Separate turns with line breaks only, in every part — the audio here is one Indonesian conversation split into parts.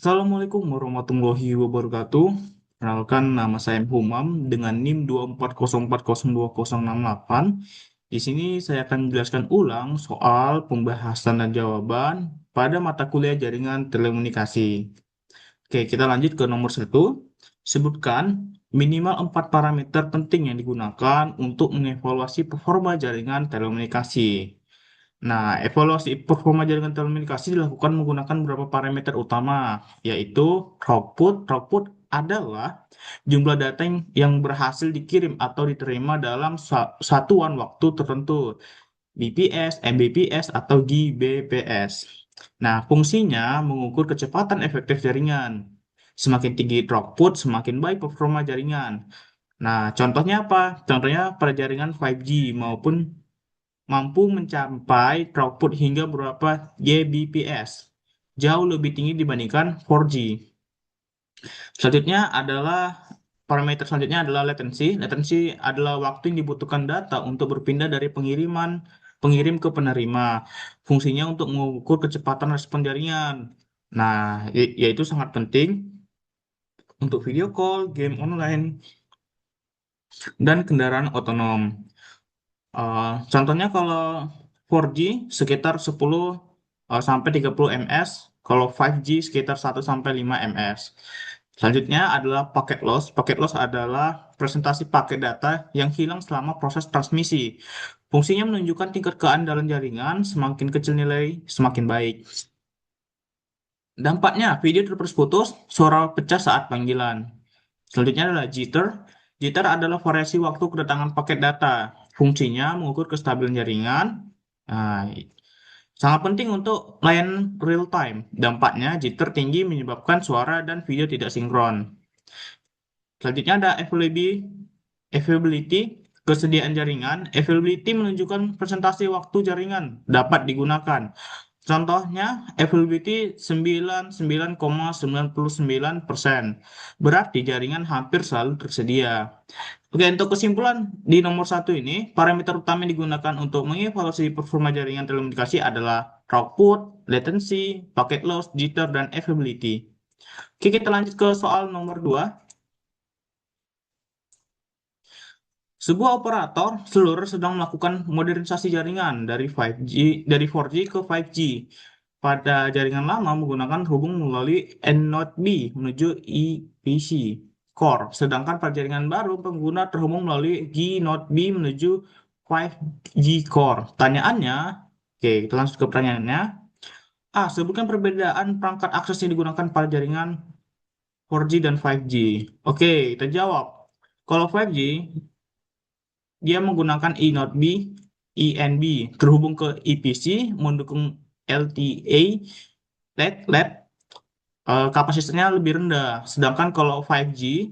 Assalamualaikum warahmatullahi wabarakatuh. Perkenalkan nama saya Humam dengan NIM 240402068. Di sini saya akan menjelaskan ulang soal pembahasan dan jawaban pada mata kuliah jaringan telekomunikasi. Oke, kita lanjut ke nomor satu. Sebutkan minimal 4 parameter penting yang digunakan untuk mengevaluasi performa jaringan telekomunikasi. Nah, evaluasi performa jaringan telekomunikasi dilakukan menggunakan beberapa parameter utama, yaitu throughput. Throughput adalah jumlah data yang berhasil dikirim atau diterima dalam satuan waktu tertentu, bps, mbps, atau gbps. Nah, fungsinya mengukur kecepatan efektif jaringan. Semakin tinggi throughput, semakin baik performa jaringan. Nah, contohnya apa? Contohnya pada jaringan 5G maupun mampu mencapai throughput hingga beberapa Gbps, jauh lebih tinggi dibandingkan 4G. Selanjutnya adalah parameter selanjutnya adalah latency. Latency adalah waktu yang dibutuhkan data untuk berpindah dari pengirim ke penerima. Fungsinya untuk mengukur kecepatan respon jaringan. Nah, yaitu sangat penting untuk video call, game online, dan kendaraan otonom. Contohnya kalau 4G sekitar 10 sampai 30 ms, kalau 5G sekitar 1 sampai 5 ms. Selanjutnya adalah packet loss. Packet loss adalah presentasi paket data yang hilang selama proses transmisi. Fungsinya menunjukkan tingkat keandalan jaringan, semakin kecil nilai, semakin baik. Dampaknya, video terputus-putus, suara pecah saat panggilan. Selanjutnya adalah jitter. Jitter adalah variasi waktu kedatangan paket data. Fungsinya mengukur kestabilan jaringan. Nah, sangat penting untuk layanan real time. Dampaknya jitter tinggi menyebabkan suara dan video tidak sinkron. Selanjutnya ada availability, kesediaan jaringan. Availability menunjukkan presentasi waktu jaringan dapat digunakan. Contohnya, availability 99,99%. Berarti jaringan hampir selalu tersedia. Oke, untuk kesimpulan di nomor satu ini, parameter utama yang digunakan untuk mengevaluasi performa jaringan telekomunikasi adalah throughput, latency, packet loss, jitter, dan availability. Oke, kita lanjut ke soal nomor 2. Sebuah operator seluler sedang melakukan modernisasi jaringan dari 4G ke 5G. Pada jaringan lama menggunakan hubung melalui N-Node B menuju EPC core, sedangkan pada jaringan baru pengguna terhubung melalui G-Node B menuju 5G core. Pertanyaannya, oke, kita langsung ke pertanyaannya. A. Sebutkan perbedaan perangkat akses yang digunakan pada jaringan 4G dan 5G. Oke, kita jawab. Kalau 5G, dia menggunakan eNodeB, ENB, terhubung ke EPC, mendukung LTA, LED, kapasitasnya lebih rendah. Sedangkan kalau 5G,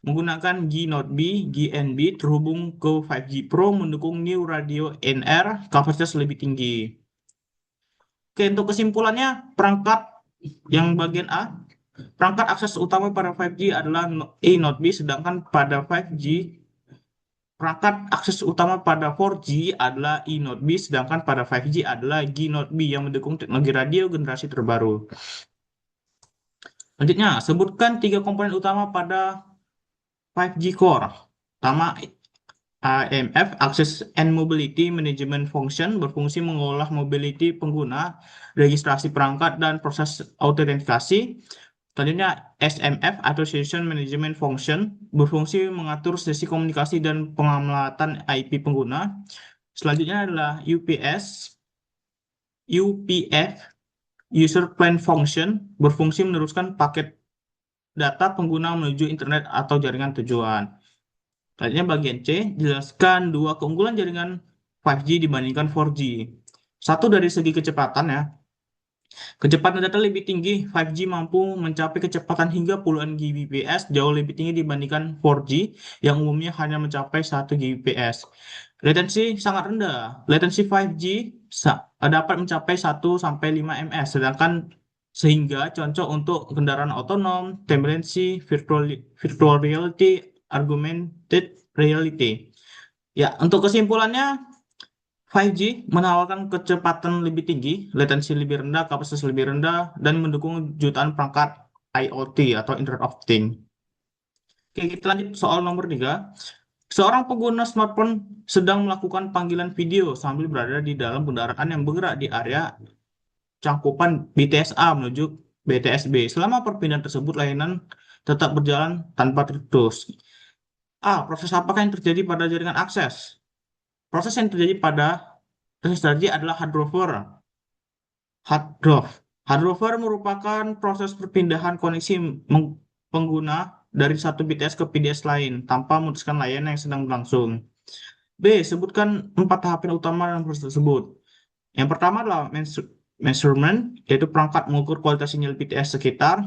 menggunakan G-Node B, GNB, terhubung ke 5G Pro, mendukung New Radio NR, kapasitas lebih tinggi. Oke, untuk kesimpulannya, perangkat yang bagian A, perangkat akses utama pada 5G adalah eNodeB, sedangkan pada 5G perangkat akses utama pada 4G adalah eNodeB, sedangkan pada 5G adalah G-Node B yang mendukung teknologi radio generasi terbaru. Selanjutnya, sebutkan tiga komponen utama pada 5G Core. Pertama, AMF, Access and Mobility Management Function, berfungsi mengolah mobility pengguna, registrasi perangkat, dan proses autentikasi. Selanjutnya, SMF, Association Management Function, berfungsi mengatur sesi komunikasi dan pengamatan IP pengguna. Selanjutnya adalah UPF, User Plan Function, berfungsi meneruskan paket data pengguna menuju internet atau jaringan tujuan. Selanjutnya bagian C, jelaskan dua keunggulan jaringan 5G dibandingkan 4G. Satu dari segi kecepatan ya. Kecepatan data lebih tinggi, 5G mampu mencapai kecepatan hingga puluhan Gbps, jauh lebih tinggi dibandingkan 4G yang umumnya hanya mencapai 1 Gbps. Latensi sangat rendah. Latensi 5G dapat mencapai 1 sampai 5 ms, sedangkan sehingga cocok untuk kendaraan otonom, telemedicine, virtual reality, augmented reality. Ya, untuk kesimpulannya, 5G menawarkan kecepatan lebih tinggi, latensi lebih rendah, kapasitas lebih rendah, dan mendukung jutaan perangkat IoT atau Internet of Things. Oke, kita lanjut soal nomor 3. Seorang pengguna smartphone sedang melakukan panggilan video sambil berada di dalam kendaraan yang bergerak di area cangkupan BTS-A menuju BTS-B. Selama perpindahan tersebut, layanan tetap berjalan tanpa terputus. A. Proses apakah yang terjadi pada jaringan akses? Proses yang terjadi pada proses tadi adalah handover. Handoff. Handover merupakan proses perpindahan koneksi pengguna dari satu BTS ke BTS lain tanpa memutuskan layanan yang sedang berlangsung. B. Sebutkan 4 tahapan utama dalam proses tersebut. Yang pertama adalah measurement, yaitu perangkat mengukur kualitas sinyal BTS sekitar.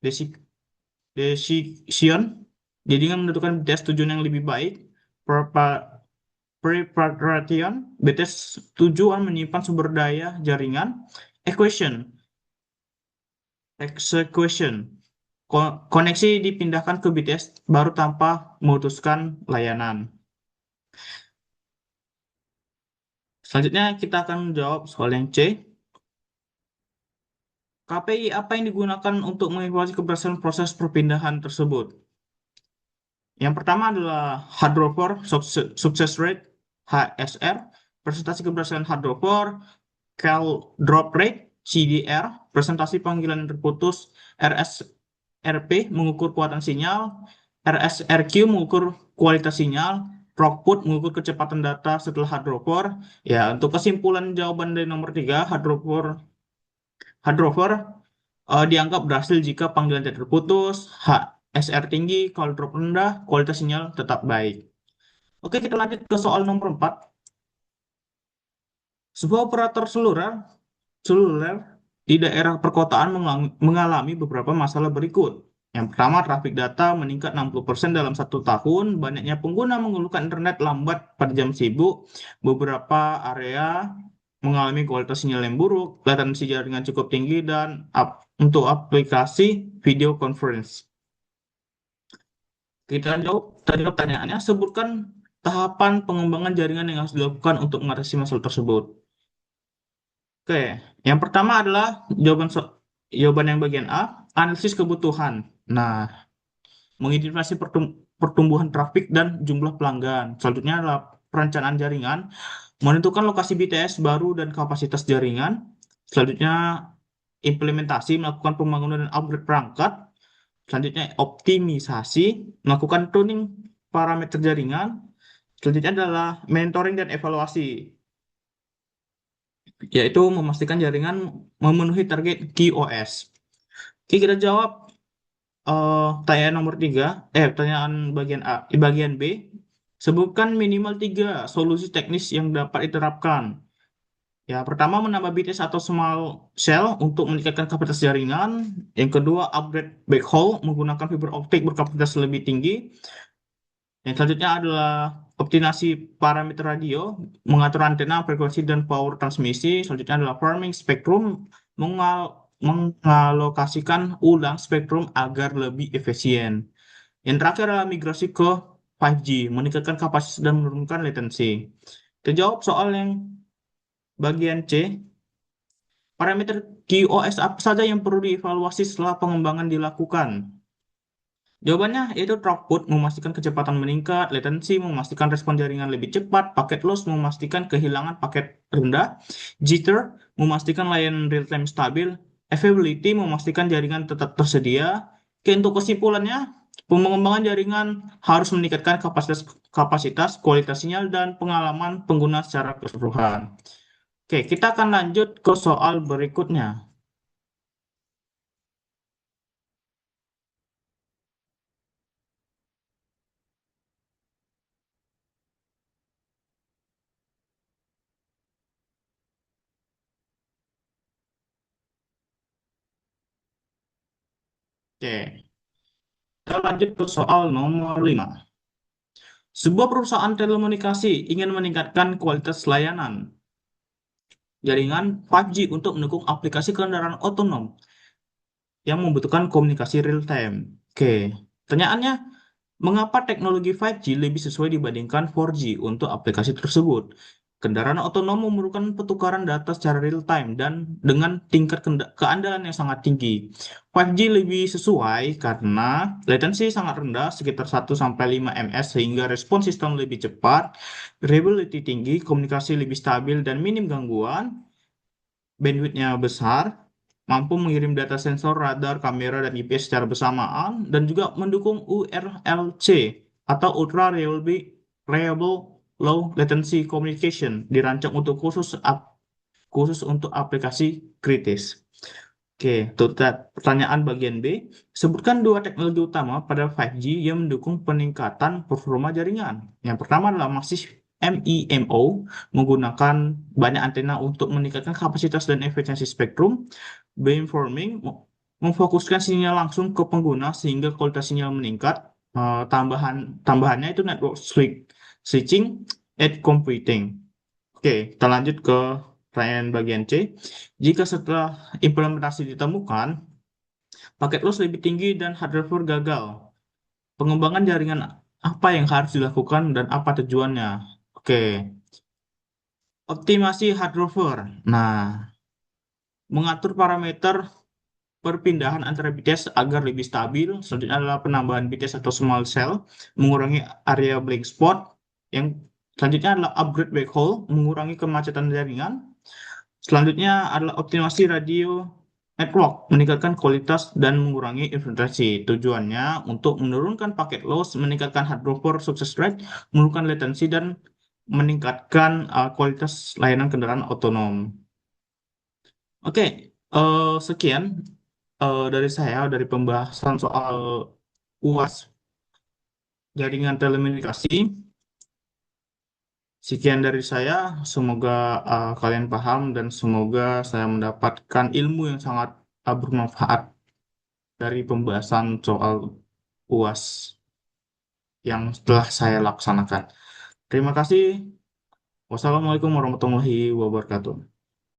Desi- Decision, jadi dengan menentukan BTS tujuan yang lebih baik. Preparation, BTS tujuan menyimpan sumber daya jaringan. Equation, execution, koneksi dipindahkan ke BTS baru tanpa memutuskan layanan. Selanjutnya kita akan jawab soal yang C. KPI apa yang digunakan untuk mengevaluasi keberhasilan proses perpindahan tersebut? Yang pertama adalah Hardrover Success Rate, HSR, presentasi keberhasilan Hardrover, Call Drop Rate, CDR, presentasi panggilan yang terputus, RSRP mengukur kekuatan sinyal, RSRQ mengukur kualitas sinyal, Throughput mengukur kecepatan data setelah Hardrover. Ya, untuk kesimpulan jawaban dari nomor 3, Hardrover dianggap berhasil jika panggilan tidak terputus, HSR tinggi, kalau drop rendah, kualitas sinyal tetap baik. Oke, kita lanjut ke soal nomor 4. Sebuah operator seluler di daerah perkotaan mengalami beberapa masalah berikut. Yang pertama, trafik data meningkat 60% dalam 1 tahun. Banyaknya pengguna mengeluhkan internet lambat pada jam sibuk. Beberapa area mengalami kualitas sinyal yang buruk, latensi jaringan cukup tinggi, dan untuk aplikasi video conference. Kita jawab tadi pertanyaannya, sebutkan tahapan pengembangan jaringan yang harus dilakukan untuk mengatasi masalah tersebut. Oke, yang pertama adalah jawaban yang bagian A, analisis kebutuhan. Nah, mengidentifikasi pertumbuhan trafik dan jumlah pelanggan. Selanjutnya adalah perencanaan jaringan, menentukan lokasi BTS baru dan kapasitas jaringan. Selanjutnya implementasi, melakukan pembangunan dan upgrade perangkat. Selanjutnya optimisasi, melakukan tuning parameter jaringan. Selanjutnya adalah mentoring dan evaluasi, yaitu memastikan jaringan memenuhi target QoS. Oke, kita jawab pertanyaan nomor 3, pertanyaan bagian A, bagian B. Sebutkan minimal 3 solusi teknis yang dapat diterapkan. Ya, pertama menambah BTS atau small cell untuk meningkatkan kapasitas jaringan. Yang kedua, upgrade backhaul menggunakan fiber optik berkapasitas lebih tinggi. Yang selanjutnya adalah optimasi parameter radio, mengatur antena, frekuensi, dan power transmisi. Selanjutnya adalah farming spektrum, mengalokasikan ulang spektrum agar lebih efisien. Yang terakhir adalah migrasi ke 5G, meningkatkan kapasitas dan menurunkan latensi. Kita jawab soal yang bagian C. Parameter QoS apa saja yang perlu dievaluasi setelah pengembangan dilakukan? Jawabannya yaitu throughput memastikan kecepatan meningkat, latency memastikan respon jaringan lebih cepat, paket loss memastikan kehilangan paket rendah, jitter memastikan layanan real-time stabil, availability memastikan jaringan tetap tersedia. Oke, untuk kesimpulannya, pengembangan jaringan harus meningkatkan kapasitas, kualitas sinyal, dan pengalaman pengguna secara keseluruhan. Oke, kita akan lanjut ke soal berikutnya. Oke, kita lanjut ke soal nomor 5. Sebuah perusahaan telekomunikasi ingin meningkatkan kualitas layanan jaringan 5G untuk mendukung aplikasi kendaraan otonom yang membutuhkan komunikasi real time. Oke, pertanyaannya, mengapa teknologi 5G lebih sesuai dibandingkan 4G untuk aplikasi tersebut? Kendaraan otonom memerlukan pertukaran data secara real time dan dengan tingkat keandalan yang sangat tinggi. 5G lebih sesuai karena latensi sangat rendah, sekitar 1 sampai 5 ms, sehingga respons sistem lebih cepat, reliability tinggi, komunikasi lebih stabil dan minim gangguan, bandwidthnya besar, mampu mengirim data sensor, radar, kamera, dan GPS secara bersamaan, dan juga mendukung URLC atau Ultra Reliable Low Latency Communication, dirancang untuk khusus untuk aplikasi kritis. Oke, untuk pertanyaan bagian B, sebutkan dua teknologi utama pada 5G yang mendukung peningkatan performa jaringan. Yang pertama adalah Maxis MIMO, menggunakan banyak antena untuk meningkatkan kapasitas dan efisiensi spektrum. Beamforming, memfokuskan sinyal langsung ke pengguna sehingga kualitas sinyal meningkat. Tambahannya itu network switching, edge computing. Oke, kita lanjut ke pertanyaan bagian C. Jika setelah implementasi ditemukan, paket loss lebih tinggi dan hardware gagal, pengembangan jaringan apa yang harus dilakukan dan apa tujuannya? Oke, optimasi hardware. Nah, mengatur parameter perpindahan antara BTS agar lebih stabil. Selanjutnya adalah penambahan BTS atau small cell, mengurangi area blank spot. Yang selanjutnya adalah upgrade backhaul, mengurangi kemacetan jaringan. Selanjutnya adalah optimasi radio network, meningkatkan kualitas dan mengurangi interferensi. Tujuannya untuk menurunkan paket loss, meningkatkan hardware success rate, menurunkan latensi, dan meningkatkan kualitas layanan kendaraan otonom. Oke, sekian dari saya, dari pembahasan soal UAS jaringan telekomunikasi. Sekian dari saya, semoga kalian paham dan semoga saya mendapatkan ilmu yang sangat bermanfaat dari pembahasan soal UAS yang telah saya laksanakan. Terima kasih. Wassalamualaikum warahmatullahi wabarakatuh.